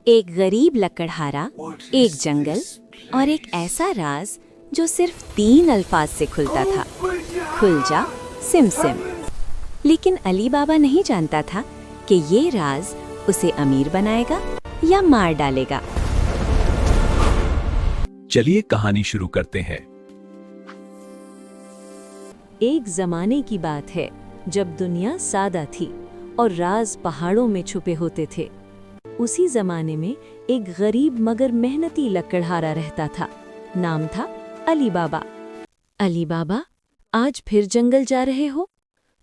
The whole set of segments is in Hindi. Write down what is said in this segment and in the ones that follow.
एक गरीब लकड़हारा, एक जंगल और एक ऐसा राज जो सिर्फ 3 अल्फाज से खुलता था, खुल जा सिम सिम। लेकिन अली बाबा नहीं जानता था कि ये राज उसे अमीर बनाएगा या मार डालेगा। चलिए कहानी शुरू करते हैं। एक जमाने की बात है जब दुनिया सादा थी और राज पहाड़ों में छुपे होते थे। उसी जमाने में एक गरीब मगर मेहनती लकड़हारा रहता था। नाम था अली बाबा। अली बाबा, आज फिर जंगल जा रहे हो?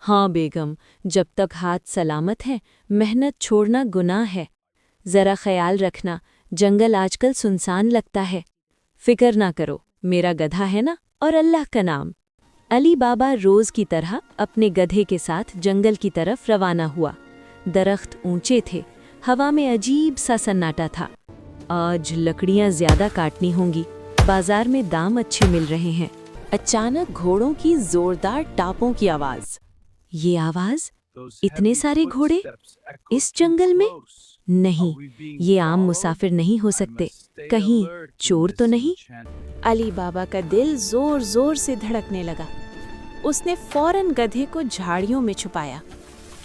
हाँ बेगम, जब तक हाथ सलामत है मेहनत छोड़ना गुनाह है। जरा ख्याल रखना, जंगल आजकल सुनसान लगता है। फिक्र ना करो, मेरा गधा है ना, और अल्लाह का नाम। अली बाबा रोज की तरह अपने गधे के साथ जंगल की तरफ रवाना हुआ। दरख्त ऊंचे थे, हवा में अजीब सा सन्नाटा था। आज लकड़ियां ज्यादा काटनी होंगी, बाजार में दाम अच्छे मिल रहे हैं। अचानक घोड़ों की जोरदार टापों की आवाज। ये आवाज? इतने सारे घोड़े इस जंगल में? नहीं, ये आम मुसाफिर नहीं हो सकते। कहीं चोर तो नहीं? अली बाबा का दिल जोर जोर से धड़कने लगा। उसने फौरन गधे को झाड़ियों में छुपाया।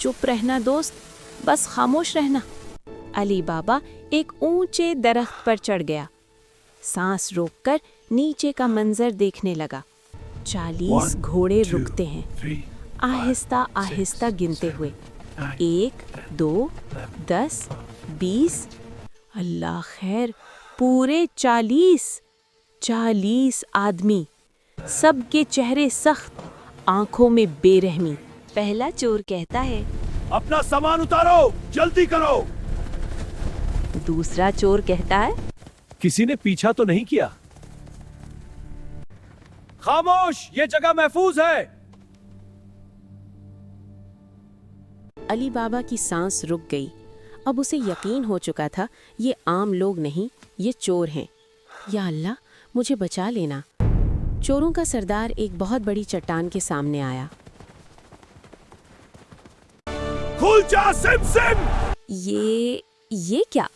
चुप रहना दोस्त, बस खामोश रहना। अली बाबा एक ऊंचे दरख्त पर चढ़ गया। सांस रोककर नीचे का मंजर देखने लगा। 40 घोड़े रुकते हैं, आहिस्ता आहिस्ता गिनते हुए। 1, 2, 10, 20। अल्लाह खैर, पूरे 40 आदमी, सबके चेहरे सख्त, आंखों में बेरहमी। पहला चोर कहता है, अपना सामान उतारो, जल्दी करो। दूसरा चोर कहता है, किसी ने पीछा तो नहीं किया? खामोश, ये जगह महफूज है। अली बाबा की सांस रुक गई। अब उसे यकीन हो चुका था, ये आम लोग नहीं, ये चोर हैं। या अल्लाह, मुझे बचा लेना। चोरों का सरदार एक बहुत बड़ी चट्टान के सामने आया। खुल जा सिम सिम। ये क्या?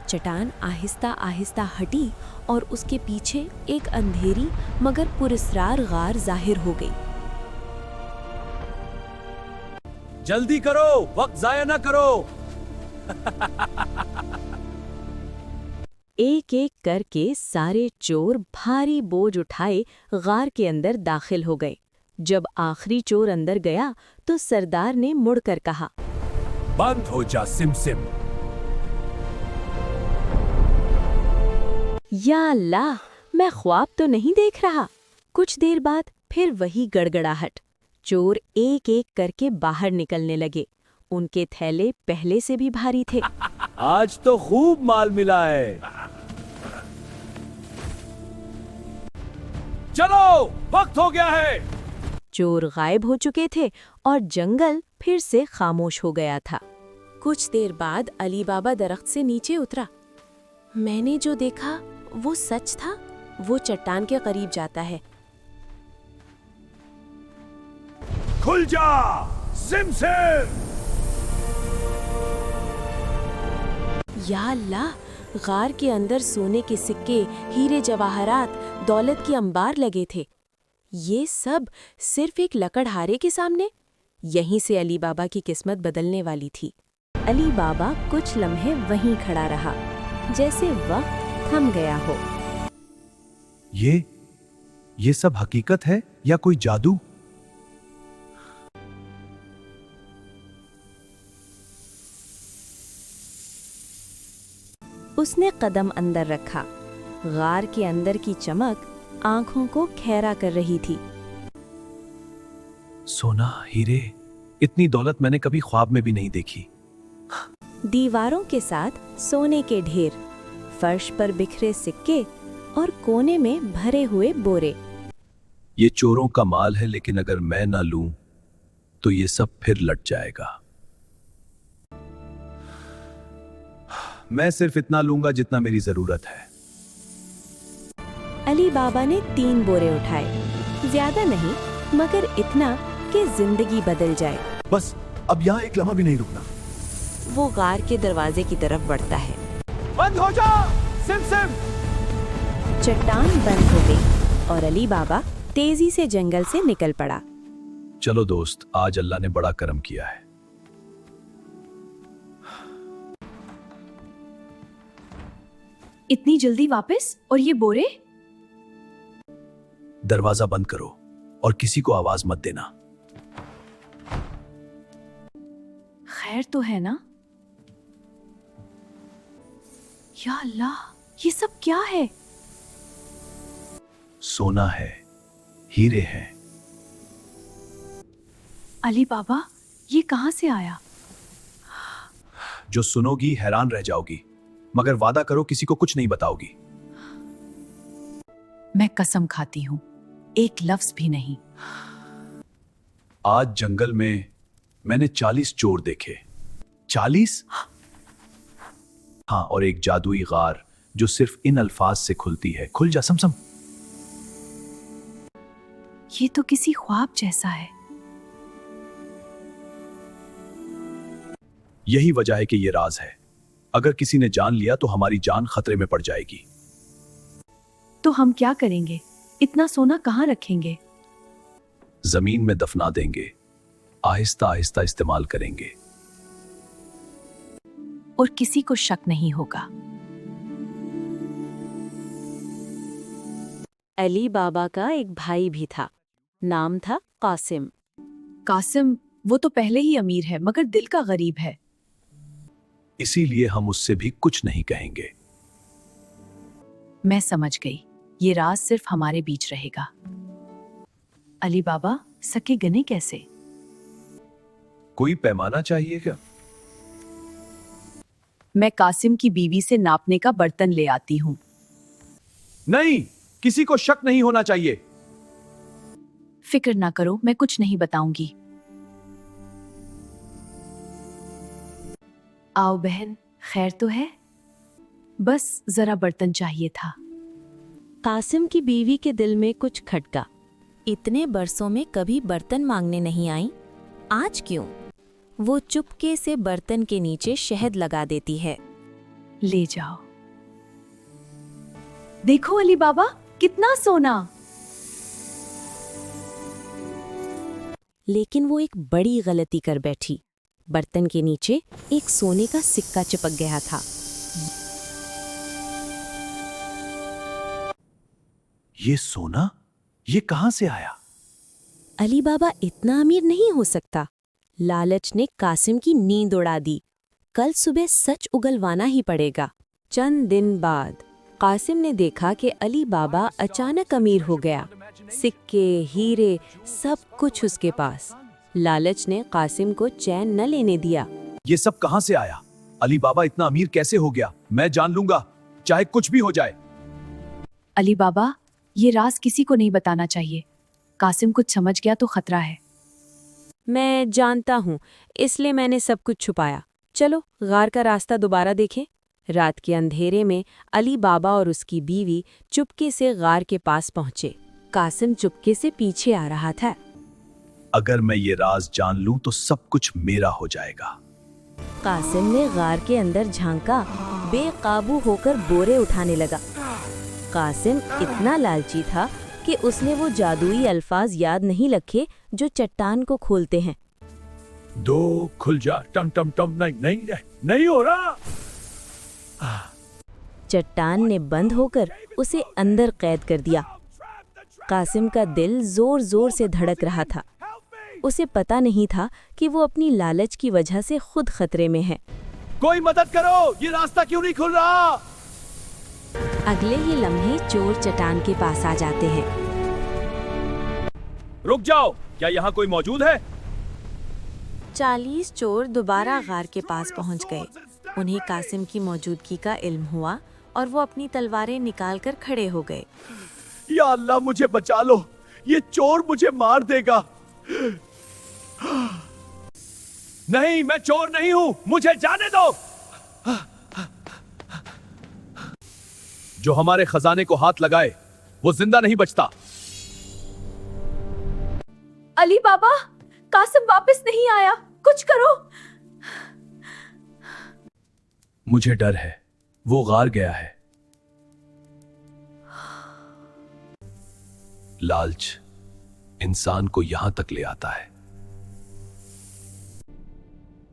चट्टान आहिस्ता आहिस्ता हटी और उसके पीछे एक अंधेरी मगर पुरस्रार गार जाहिर हो गई। जल्दी करो, वक्त जाया ना करो। एक एक करके सारे चोर भारी बोझ उठाए गार के अंदर दाखिल हो गए। जब आखिरी चोर अंदर गया तो सरदार ने मुड़कर कहा, बंद हो जा सिम सिम। या अल्लाह, मैं ख्वाब तो नहीं देख रहा। कुछ देर बाद फिर वही गड़गड़ाहट। चोर एक एक करके बाहर निकलने लगे। उनके थैले पहले से भी भारी थे। आज तो खूब माल मिला है। चलो, वक्त हो गया है। चोर गायब हो चुके थे और जंगल फिर से खामोश हो गया था। कुछ देर बाद अली बाबा दरख्त से नीचे उतरा। मैंने जो देखा वो सच था। वो चट्टान के करीब जाता है। खुल जा सिम सिम। या अल्लाह, गार के अंदर सोने के सिक्के, हीरे जवाहरात, दौलत की अंबार लगे थे। ये सब सिर्फ एक लकड़हारे के सामने। यहीं से अली बाबा की किस्मत बदलने वाली थी। अली बाबा कुछ लम्हे वहीं खड़ा रहा, जैसे वक्त थम गया हो। ये सब हकीकत है या कोई जादू? उसने कदम अंदर रखा। गार के अंदर की चमक आंखों को खैरा कर रही थी। सोना, हीरे, इतनी दौलत मैंने कभी ख्वाब में भी नहीं देखी। दीवारों के साथ सोने के ढेर, फर्श पर बिखरे सिक्के और कोने में भरे हुए बोरे। ये चोरों का माल है, लेकिन अगर मैं ना लूं तो ये सब फिर लट जाएगा। मैं सिर्फ इतना लूंगा जितना मेरी जरूरत है। अली बाबा ने 3 बोरे उठाए, ज्यादा नहीं मगर इतना कि जिंदगी बदल जाए। बस अब यहाँ एक लम्हा भी नहीं रुकना। वो गार के दरवाजे की तरफ बढ़ता है। बंद हो जा सिम। चट्टान बंद हो गई और अली बाबा तेजी से जंगल से निकल पड़ा। चलो दोस्त, आज अल्लाह ने बड़ा करम किया है। इतनी जल्दी वापस? और ये बोरे? दरवाजा बंद करो और किसी को आवाज मत देना। खैर तो है ना? या अल्लाह, ये सब क्या है? सोना है, हीरे हैं। अली बाबा, ये कहां से आया? जो सुनोगी हैरान रह जाओगी, मगर वादा करो किसी को कुछ नहीं बताओगी। मैं कसम खाती हूं, एक लफ्ज भी नहीं। आज जंगल में मैंने 40 चोर देखे। 40? हाँ, और एक जादुई गार जो सिर्फ इन अल्फाज से खुलती है, खुल जा समसम। ये तो किसी ख्वाब जैसा है। यही वजह है कि ये राज है। अगर किसी ने जान लिया तो हमारी जान खतरे में पड़ जाएगी। तो हम क्या करेंगे? इतना सोना कहाँ रखेंगे? जमीन में दफना देंगे, आहिस्ता आहिस्ता इस्तेमाल करेंगे। और किसी को शक नहीं होगा। अली बाबा का एक भाई भी था, नाम था कासिम। कासिम, वो तो पहले ही अमीर है मगर दिल का गरीब है। इसीलिए हम उससे भी कुछ नहीं कहेंगे। मैं समझ गई, ये राज सिर्फ हमारे बीच रहेगा। अली बाबा, सके गने कैसे? कोई पैमाना चाहिए क्या? मैं कासिम की बीवी से नापने का बर्तन ले आती हूँ। नहीं, किसी को शक नहीं होना चाहिए। फिक्र ना करो, मैं कुछ नहीं बताऊंगी। आओ बहन, खैर तो है? बस जरा बर्तन चाहिए था। कासिम की बीवी के दिल में कुछ खटका। इतने बरसों में कभी बर्तन मांगने नहीं आई, आज क्यों? वो चुपके से बर्तन के नीचे शहद लगा देती है। ले जाओ। देखो अली बाबा, कितना सोना। लेकिन वो एक बड़ी गलती कर बैठी। बर्तन के नीचे एक सोने का सिक्का चिपक गया था। ये सोना, ये कहां से आया? अली बाबा इतना अमीर नहीं हो सकता। लालच ने कासिम की नींद उड़ा दी। कल सुबह सच उगलवाना ही पड़ेगा। चंद दिन बाद कासिम ने देखा कि अली बाबा अचानक अमीर हो गया। सिक्के, हीरे, सब कुछ उसके पास। लालच ने कासिम को चैन न लेने दिया। ये सब कहां से आया? अली बाबा इतना अमीर कैसे हो गया? मैं जान लूंगा, चाहे कुछ भी हो जाए। अली बाबा, ये राज किसी को नहीं बताना चाहिए। कासिम कुछ समझ गया तो खतरा है। मैं जानता हूँ, इसलिए मैंने सब कुछ छुपाया। चलो गार का रास्ता दोबारा देखें। रात के अंधेरे में अली बाबा और उसकी बीवी चुपके से गार के पास पहुंचे। कासिम चुपके से पीछे आ रहा था। अगर मैं ये राज जान लूं तो सब कुछ मेरा हो जाएगा। कासिम ने गार के अंदर झांका, बेकाबू होकर बोरे उठाने लगा। कासिम इतना लालची था कि उसने वो जादुई अल्फाज याद नहीं रखे जो चट्टान को खोलते हैं। दो खुल जा, टम टम टम, नहीं नहीं नहीं हो रहा। चट्टान ने बंद होकर उसे अंदर कैद कर दिया। कासिम का दिल जोर जोर से धड़क रहा था। उसे पता नहीं था कि वो अपनी लालच की वजह से खुद खतरे में है। कोई मदद करो, ये रास्ता क्यों नहीं खुल रहा? अगले ही लम्हे चोर चट्टान के पास आ जाते हैं। रुक जाओ, क्या यहाँ कोई मौजूद है? 40 चोर दोबारा गार के पास पहुंच गए। उन्हें कासिम की मौजूदगी का इल्म हुआ और वो अपनी तलवारें निकालकर खड़े हो गए। या अल्लाह, मुझे बचा लो, ये चोर मुझे मार देगा। नहीं, मैं चोर नहीं हूं, मुझे जाने दो। जो हमारे खजाने को हाथ लगाए वो जिंदा नहीं बचता। अली बाबा, कासिम वापस नहीं आया, कुछ करो। मुझे डर है, वो गार गया है। लालच इंसान को यहां तक ले आता है।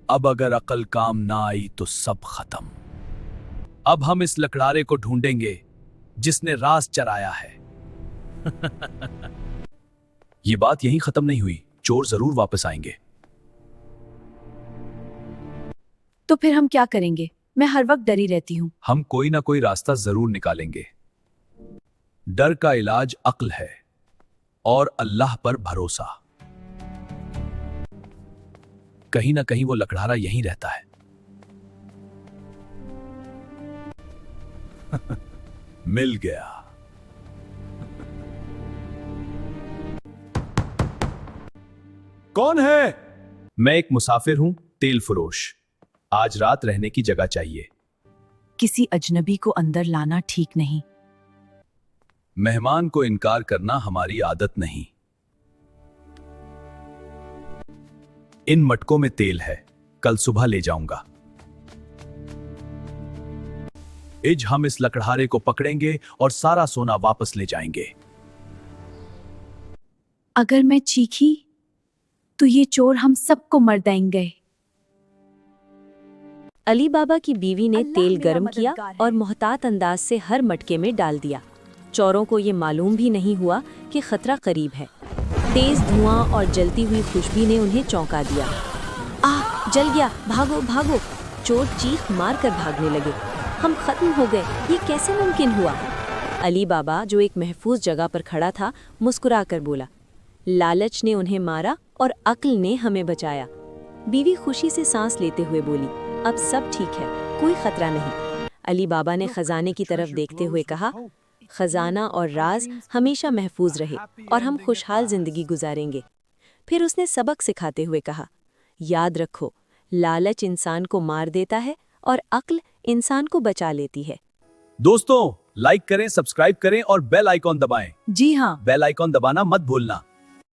अब अगर अकल काम ना आई तो सब खत्म। अब हम इस लकड़हारे को ढूंढेंगे जिसने राज चराया है। ये बात यहीं खत्म नहीं हुई, चोर जरूर वापस आएंगे। तो फिर हम क्या करेंगे? मैं हर वक्त डरी रहती हूँ। हम कोई ना कोई रास्ता जरूर निकालेंगे। डर का इलाज अक्ल है और अल्लाह पर भरोसा। कहीं ना कहीं वो लकड़हारा यहीं रहता है। मिल गया। कौन है? मैं एक मुसाफिर हूं, तेल फरोश। आज रात रहने की जगह चाहिए। किसी अजनबी को अंदर लाना ठीक नहीं। मेहमान को इनकार करना हमारी आदत नहीं। इन मटकों में तेल है, कल सुबह ले जाऊंगा। इज हम इस लकड़हारे को पकड़ेंगे और सारा सोना वापस ले जाएंगे। अगर मैं चीखी तो ये चोर हम सबको मर देंगे। अली बाबा की बीवी ने अल्लाह तेल मेरा गर्म किया मददगार है। और मोहतात अंदाज से हर मटके में डाल दिया। चोरों को ये मालूम भी नहीं हुआ कि खतरा करीब है। तेज धुआं और जलती हुई खुशबू ने उन्हें चौंका दिया। आह, जल गया, भागो भागो! चोर चीख मार कर भागने लगे। हम खत्म हो गए, ये कैसे मुमकिन हुआ? अली बाबा, जो एक महफूज जगह पर खड़ा था, मुस्कुरा कर बोला, लालच ने उन्हें मारा और अक्ल ने हमें बचाया। बीवी खुशी से सांस लेते हुए बोली, अब सब ठीक है, कोई खतरा नहीं। अली बाबा ने खजाने की तरफ देखते हुए कहा, खजाना और राज हमेशा महफूज रहे और हम खुशहाल जिंदगी गुजारेंगे। फिर उसने सबक सिखाते हुए कहा, याद रखो, लालच इंसान को मार देता है और अक्ल इंसान को बचा लेती है। दोस्तों, लाइक करें, सब्सक्राइब करें और बेल आइकॉन दबाएं। जी हाँ। बेल आइकॉन दबाना मत भूलना।